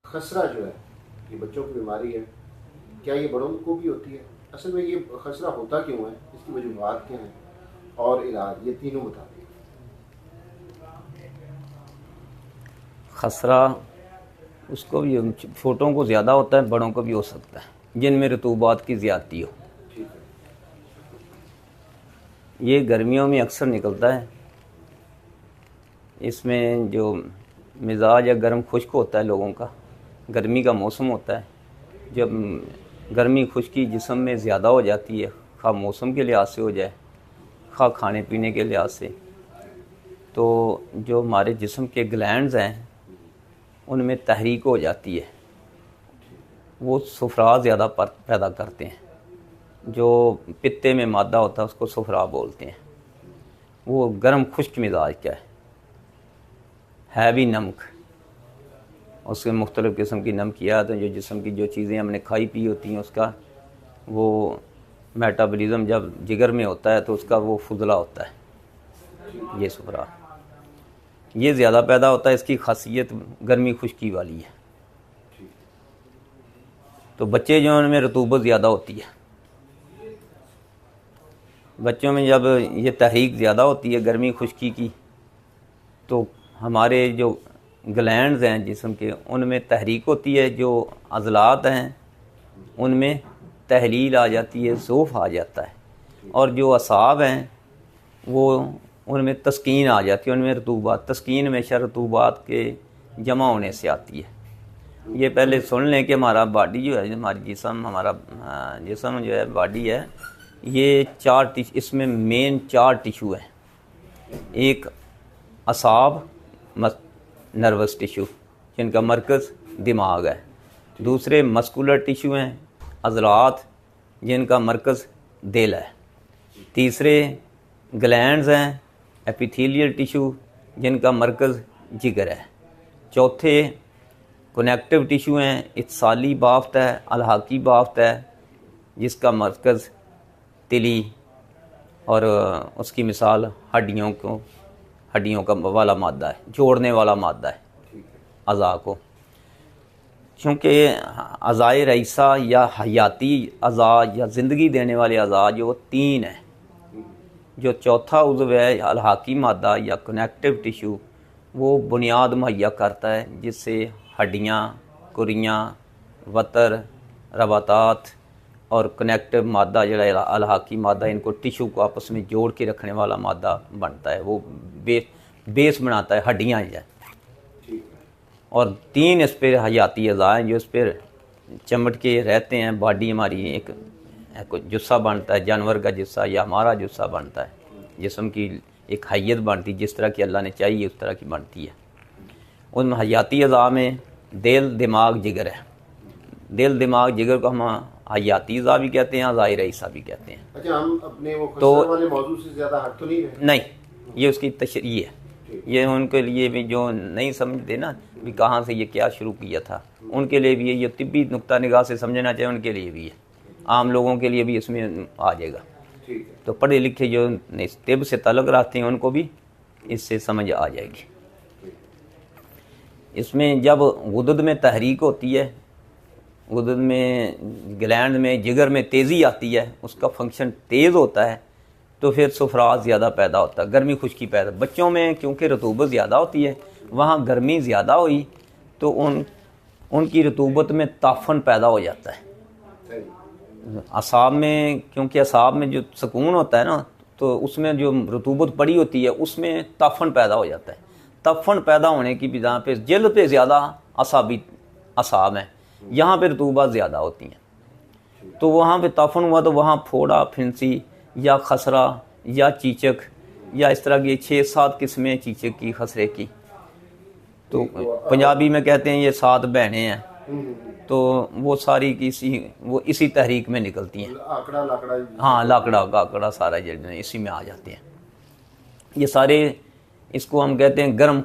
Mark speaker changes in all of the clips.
Speaker 1: खसरा जो है ये बच्चों की बीमारी है, क्या ये बड़ों को भी होती है? असल में ये खसरा होता क्यों है, इसकी वजूहत क्या हैं और इलाज, ये तीनों बता दें।
Speaker 2: खसरा उसको भी, छोटों को ज़्यादा होता है, बड़ों को भी हो सकता है जिनमें रतूबात की ज़्यादती हो।
Speaker 1: ठीक है।
Speaker 2: ये गर्मियों में अक्सर निकलता है। इसमें जो मिजाज या गर्म खुश्क होता है लोगों का, गर्मी का मौसम होता है, जब गर्मी खुश्की जिस्म में ज़्यादा हो जाती है, खा मौसम के लिहाज से हो जाए, खा खाने पीने के लिहाज से, तो जो हमारे जिस्म के ग्लैंड्स हैं उनमें तहरीक हो जाती है, वो सुफरा ज़्यादा पैदा करते हैं। जो पित्ते में मादा होता है उसको सुफरा बोलते हैं। वो गर्म खुश्क मिजाज का है भी नमक, उसके मुख्तलिफ़ किस्म की नमकियात हैं, जो जिस्म की जो चीज़ें हमने खाई पी होती हैं उसका वो मेटाबॉलिज्म जब जिगर में होता है तो उसका वो फुजला होता है। ये सुफरा ये ज़्यादा पैदा होता है, इसकी खासियत गर्मी खुश्की वाली है। तो बच्चे जो उनमें रतूबत ज़्यादा होती है, बच्चों में जब ये तहरीक ज़्यादा होती है गर्मी खुश्की की, तो हमारे जो ग्लैंड्स हैं जिस्म के उनमें तहरीक होती है, जो अज़लात हैं उनमें तहलील आ जाती है, ज़ोफ़ आ जाता है, और जो असाब हैं वो उनमें तस्कीन आ जाती है, उनमें रतूबात, तस्कीन हमेशा रतूबात के जमा होने से आती है। ये पहले सुन लें कि हमारा बॉडी जो है, हमारी जिस्म, हमारा जिस्म जो है बॉडी है, ये इसमें मेन 4 टिशू हैं। एक असाब, नर्वस टिशू जिनका मरकज़ दिमाग है। दूसरे मस्कुलर टिशू हैं, अज़लात जिनका मरकज़ दिल है। तीसरे ग्लैंड्स हैं, एपिथेलियल टिशू जिनका मरकज़ जिगर है। चौथे कनेक्टिव टिशू हैं, इत्साली बाफ्त है, अलहाकी बाफ्त है, जिसका मरकज़ तिली और उसकी मिसाल हड्डियों का वाला मादा है, जोड़ने वाला मादा है अज़ा को। क्योंकि अज़ाए रईसा या हयाती अज़ा या ज़िंदगी देने वाले अज़ा जो 3 हैं, जो चौथा उज़्व है अलहाकी मादा या कनेक्टिव टिशू, वो बुनियाद मुहैया करता है जिससे हड्डियाँ, कुरियाँ, वतर, रबातात और कनेक्टिव मादा जड़ा अलहाकी मादा, इनको टिशू को आपस में जोड़ के रखने वाला मादा बनता है। वो बेस बनाता है हड्डियाँ जो, और 3 इस पर हयाती अज़ा हैं जो इस पर चमट के रहते हैं। बॉडी हमारी एक जुस्सा बनता है, जानवर का जुस्सा या हमारा जुस्सा बनता है, जिस्म की एक हैयत बनती है, जिस तरह की अल्लाह ने चाहिए उस तरह की बनती है। उन हयाती अज़ा में दिल, दिमाग, जिगर है। दिल, दिमाग, जिगर को हम हयाती अज़ा भी कहते हैं, अज़ाए रईसा भी कहते हैं।
Speaker 1: अच्छा, हम अपने वो खसरा वाले मौजू से ज़्यादा हट तो नहीं रहे?
Speaker 2: नहीं, ये उसकी तशरीह है। ये उनके लिए भी जो नहीं समझते ना भी कहाँ से ये क्या शुरू किया था, उनके लिए भी ये तिब्बी नुक्ता निगाह से समझना चाहिए, उनके लिए भी है, आम लोगों के लिए भी इसमें आ जाएगा। तो पढ़े लिखे जो तिब से तल्लुक़ रखते हैं उनको भी इससे समझ आ जाएगी। इसमें जब गुदद में तहरीक होती है, गुदद में, ग्लैंड में, जिगर में तेज़ी आती है, उसका फंक्शन तेज़ होता है, तो फिर सुफरा ज़्यादा पैदा होता है, गर्मी खुश्की पैदा। बच्चों में क्योंकि रतूबत ज़्यादा होती है, वहाँ गर्मी ज़्यादा हुई तो उनकी रतूबत में ताफ़न पैदा हो जाता है। असाब में, क्योंकि असाब में जो सुकून होता है ना, तो उसमें जो रतूबत पड़ी होती है उसमें ताफ़न पैदा हो जाता है। ताफ़न पैदा होने की बिना पे जिल्द पे ज़्यादा असाब हैं, यहाँ पे रतूबत ज़्यादा होती हैं, तो वहाँ पे ताफ़न हुआ तो वहाँ फोड़ा, फिंसी या खसरा या चीचक या इस तरह की 6-7 किस्में चीचक की, खसरे की। तो पंजाबी में कहते हैं ये 7 बहनें हैं, तो वो सारी वो इसी तहरीक में निकलती हैं। हाँ, लाकड़ा काकड़ा सारा जो इसी में आ जाते हैं। ये सारे, इसको हम कहते हैं गर्म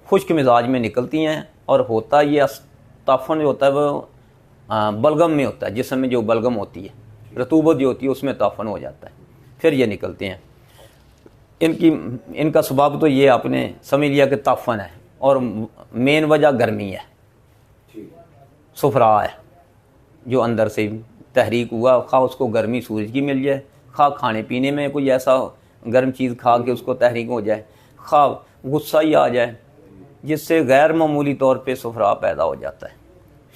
Speaker 2: खुश्क मिजाज में निकलती हैं, और होता ये ताफ़न जो होता है वो बलगम में होता है, जिसम में जो बलगम होती है, रतूबत जो होती है उसमें ताफ़न हो जाता है, फिर ये निकलते हैं। इनका सबब तो ये आपने समझ लिया कि ताफ़न है, और मेन वजह गर्मी है।
Speaker 1: ठीक।
Speaker 2: सफरा है जो अंदर से तहरीक हुआ, खा उसको गर्मी सूरज की मिल जाए, खा खाने पीने में कोई ऐसा गर्म चीज़ खा के उसको तहरीक हो जाए, खा गुस्सा ही आ जाए, जिससे गैर मामूली तौर पे सफरा पैदा हो जाता है।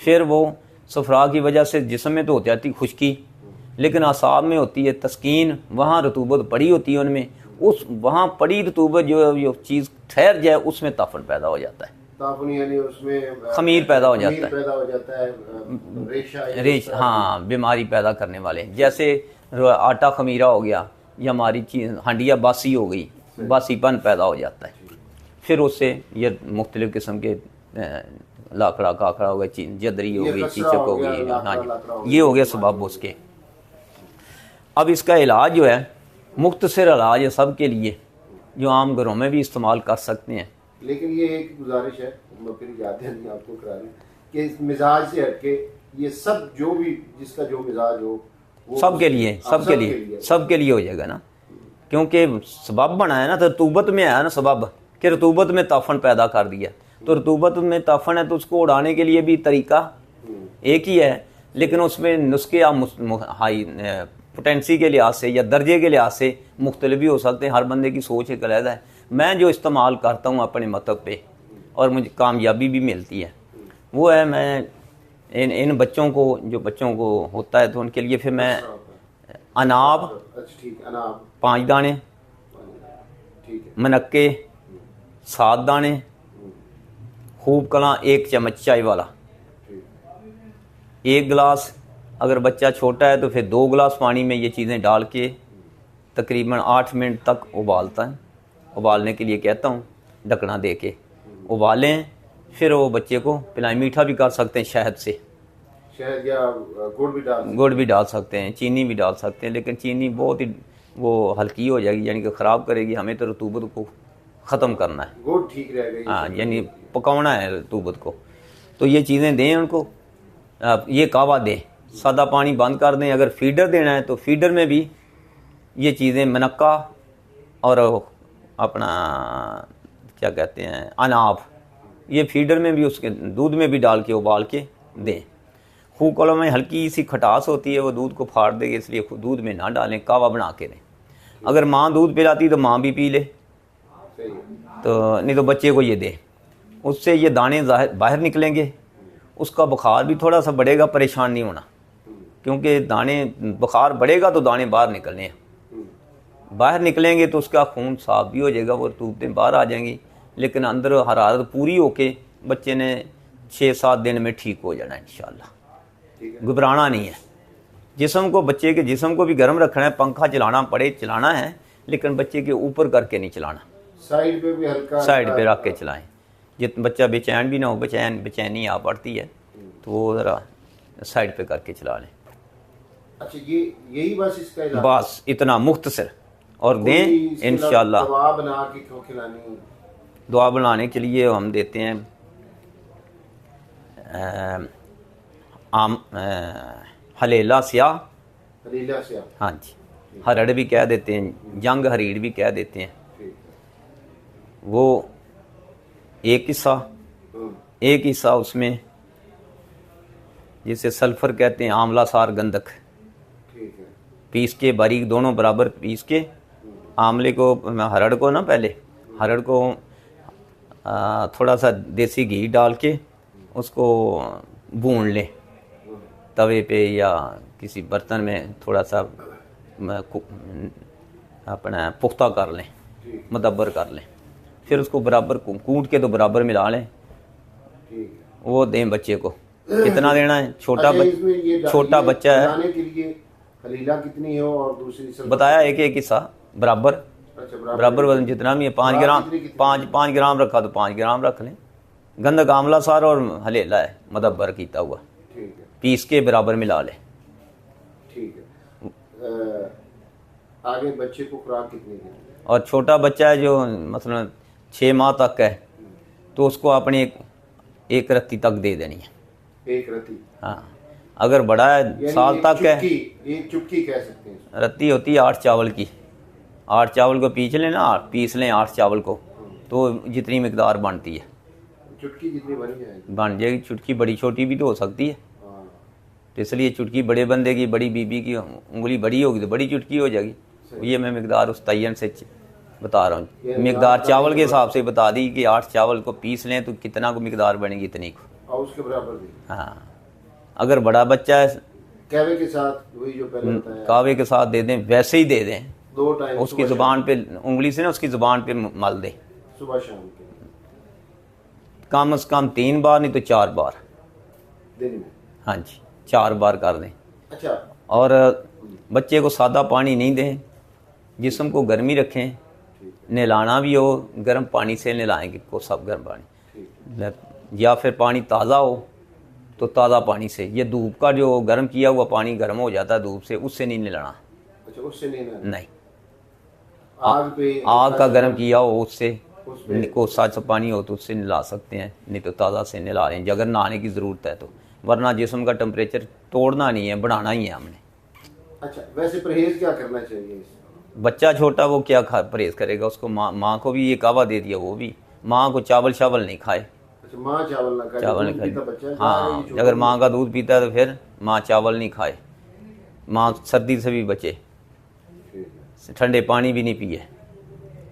Speaker 2: फिर वो सफरा की वजह से जिस्म में तो हो जाती खुश्की, लेकिन आसाब में होती है तस्कीन, वहाँ रतूबत पड़ी होती है उनमें, उस वहाँ पड़ी रतूबत जो चीज़ ठहर जाए उसमें ताफन पैदा हो जाता है,
Speaker 1: ताफन यानी उसमें
Speaker 2: खमीर पैदा हो जाता है,
Speaker 1: पैदा हो जाता है, रेशा
Speaker 2: हाँ, बीमारी पैदा करने वाले, जैसे आटा खमीरा हो गया या हमारी चीज़ हंडिया बासी हो गई, बासीपन पैदा हो जाता है। फिर उससे ये मुख्तलिफ़ किस्म के लाकड़ा काकड़ा हो गया, जदरी हो गई, चीचक हो गई, हाँ जी, ये हो गया सबब उसके। अब इसका इलाज जो है मुख्तसर इलाज है सब के लिए, जो आम घरों में भी इस्तेमाल कर सकते हैं।
Speaker 1: लेकिन ये एक गुजारिश है, मैं फिर याद नहीं आपको करा रही कि इस मिजाज से हटके ये सब जो भी जिसका जो मिजाज हो वो
Speaker 2: सबके लिए सबके लिए हो जाएगा ना, क्योंकि सबब बना है ना, तो रतूबत में आया ना सबब कि रतूबत में ताफन पैदा कर दिया, तो रतूबत में ताफन है तो उसको उड़ाने के लिए भी तरीका एक ही है, लेकिन उसमें नुस्खे या हाई पोटेंसी के लिहाज से या दर्जे के लिहाज से मुख्तलिफ भी हो सकते हैं। हर बंदे की सोच एक अलग है। मैं जो इस्तेमाल करता हूँ अपने मतलब पे और मुझे कामयाबी भी मिलती है, वो है मैं इन बच्चों को, जो बच्चों को होता है तो उनके लिए फिर मैं अनाब 5 दाने, मनक्के 7 दाने, खूब कला 1 चम्मच चाय वाला, 1 गिलास, अगर बच्चा छोटा है तो फिर 2 गिलास पानी में ये चीज़ें डाल के तकरीबन 8 मिनट तक उबालता है। उबालने के लिए कहता हूँ, ढकना दे के उबालें, फिर वो बच्चे को पिलाएं। मीठा भी कर सकते हैं शहद से,
Speaker 1: शहद या
Speaker 2: गुड़ भी डाल सकते हैं, चीनी भी डाल सकते हैं, लेकिन चीनी बहुत ही वो हल्की हो जाएगी, यानी कि ख़राब करेगी। हमें तो रतूबत को ख़त्म करना है,
Speaker 1: गुड़ ठीक रहेगा,
Speaker 2: हाँ, यानी पकाना है रतूबत को। तो ये चीज़ें दें उनको, ये कावा दें, सादा पानी बंद कर दें। अगर फीडर देना है तो फीडर में भी ये चीज़ें मनक्का और अपना क्या कहते हैं अनाब, ये फीडर में भी उसके दूध में भी डाल के उबाल के दें। खूब कलों में हल्की सी खटास होती है, वो दूध को फाड़ देगी, इसलिए दूध में ना डालें, कावा बना के दें। अगर माँ दूध पिलाती तो माँ भी पी ले, तो नहीं तो बच्चे को ये दे, उससे ये दाने बाहर निकलेंगे, उसका बुखार भी थोड़ा सा बढ़ेगा, परेशान नहीं होना, क्योंकि दाने बुखार बढ़ेगा तो दाने बाहर निकलने हैं, बाहर निकलेंगे तो उसका खून साफ भी हो जाएगा, वो रतूबतें बाहर आ जाएंगी, लेकिन अंदर हरारत पूरी होके बच्चे ने 6-7 दिन में ठीक हो जाना इंशाल्लाह। घबराना नहीं है, जिस्म को, बच्चे के जिस्म को भी गर्म रखना है, पंखा चलाना पड़े चलाना है, लेकिन बच्चे के ऊपर करके नहीं चलाना,
Speaker 1: साइड पे भी हल्का
Speaker 2: साइड पे रख के चलाएं, जितना बच्चा बेचैन भी ना हो, बेचैनी आ पड़ती है तो वो ज़रा साइड पे करके चला लें।
Speaker 1: अच्छा, ये यही बस इसका इलाज,
Speaker 2: बस इतना मुख्तसर, और दें इंशाल्लाह।
Speaker 1: दवा बना के क्यों खिलानी?
Speaker 2: दुआ बनाने के लिए हम देते हैं हलेला स्याह, हाँ जी, हरड़ भी कह देते हैं, जंग हरीड़ भी कह देते हैं, वो एक हिस्सा उसमें जिसे सल्फर कहते हैं, आंवला सार गंधक, पीस के बारीक, दोनों बराबर पीस के, आंवले को, हरड़ को ना, पहले हरड़ को थोड़ा सा देसी घी डाल के उसको भून लें तवे पे या किसी बर्तन में, थोड़ा सा अपना पुख्ता कर लें, मदब्बर कर लें, फिर उसको बराबर कूट के तो बराबर मिला लें, वो दें बच्चे को। कितना देना है? छोटा बच्चा है,
Speaker 1: हलीला कितनी हो और दूसरी
Speaker 2: बताया एक हिस्सा बराबर, बराबर वजन जितना भी है, 5 ग्राम, 5 ग्राम रखा तो 5 ग्राम रख लें। गंधक आंवला सार और हलेला है मदब्बर कीता हुआ, पीस के बराबर मिला लें।
Speaker 1: ठीक है। आगे बच्चे को खुराक कितनी देनी है?
Speaker 2: और छोटा बच्चा है जो मतलब 6 माह तक है, तो उसको अपने एक रत्ती तक दे देनी है,
Speaker 1: 1 रत्ती, हाँ।
Speaker 2: अगर बड़ा है, साल तक है,
Speaker 1: एक चुटकी कह सकते हैं,
Speaker 2: रत्ती होती है 8 चावल की, 8 चावल को पीस लें 8 चावल को, तो जितनी मिकदार बनती है,
Speaker 1: चुटकी जितनी बन जाएगी।
Speaker 2: बन जाएगी। चुटकी बड़ी छोटी भी तो हो सकती है,
Speaker 1: हाँ,
Speaker 2: तो इसलिए चुटकी बड़े बंदे की, बड़ी बीबी की उंगली बड़ी होगी तो बड़ी चुटकी हो जाएगी। ये मैं मिकदार उस तयन से बता रहा हूँ। मिकदार चावल के हिसाब से बता दी कि 8 चावल को पीस लें तो कितना को मिकदार बनेगी इतनी को।
Speaker 1: और उसके बराबर भी।
Speaker 2: हाँ, अगर बड़ा बच्चा है
Speaker 1: कहवे के साथ वही जो पहले बताया,
Speaker 2: कावे के साथ दे दें, वैसे ही दे दें।
Speaker 1: 2 टाइम
Speaker 2: उसकी ज़ुबान पे उंगली से ना उसकी ज़ुबान पे मल दें,
Speaker 1: सुबह शाम के
Speaker 2: कम से कम 3 बार नहीं तो 4 बार
Speaker 1: दिन में।
Speaker 2: हाँ जी, 4 बार कर दें।
Speaker 1: अच्छा,
Speaker 2: और बच्चे को सादा पानी नहीं दें, जिस्म को गर्मी रखें।
Speaker 1: ठीक
Speaker 2: नहलाना भी हो गर्म पानी से नहलाएंगे को सब गर्म पानी,
Speaker 1: ठीक
Speaker 2: या फिर पानी ताज़ा हो तो ताज़ा पानी से। ये धूप का जो गर्म किया हुआ पानी गर्म हो जाता है धूप से, उससे नहीं नहलाना।
Speaker 1: अच्छा, उससे नहीं ना,
Speaker 2: नहीं,
Speaker 1: आग पे
Speaker 2: आग का गर्म किया हो उससे,
Speaker 1: उसपे
Speaker 2: कोसा सा पानी हो तो उससे नहला सकते हैं, नहीं तो ताज़ा से नहला लें अगर नहाने की ज़रूरत है तो। वरना जिस्म का टेम्परेचर तोड़ना नहीं है, बढ़ाना ही है हमने।
Speaker 1: अच्छा, वैसे परहेज क्या करना चाहिए इसमें?
Speaker 2: बच्चा छोटा वो क्या परहेज करेगा, उसको माँ को भी ये कावा दे दिया, वो भी माँ को चावल शावल नहीं खाए।
Speaker 1: अच्छा, माँ चावल ना खाए,
Speaker 2: चावल
Speaker 1: दूध
Speaker 2: नहीं
Speaker 1: पीता
Speaker 2: खाए।
Speaker 1: बच्चा है,
Speaker 2: हाँ,
Speaker 1: ये छोटा
Speaker 2: अगर माँ का दूध पीता है तो फिर माँ चावल नहीं खाए। माँ सर्दी से भी बचे,
Speaker 1: ठीक है।
Speaker 2: ठंडे पानी भी नहीं पिए।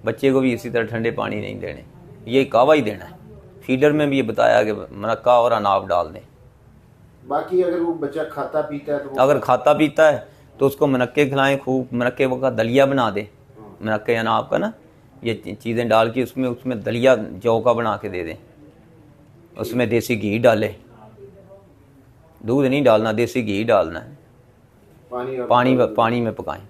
Speaker 2: बच्चे को भी इसी तरह ठंडे पानी नहीं देने, ये कावा ही देना है। फीडर में भी ये बताया कि मनक्का और अनाब डाल दें।
Speaker 1: बाकी अगर वो बच्चा खाता पीता है तो वो
Speaker 2: अगर खाता पीता है तो उसको मनक्के खिलाएं खूब। मनक्के का दलिया बना दें, मनक्के अनाब का ना, ये चीज़ें डाल के उसमें दलिया जौ का बना के दे दें। उसमें देसी घी डालें, दूध नहीं डालना, देसी घी डालना है।
Speaker 1: पानी
Speaker 2: पानी में पकाएं।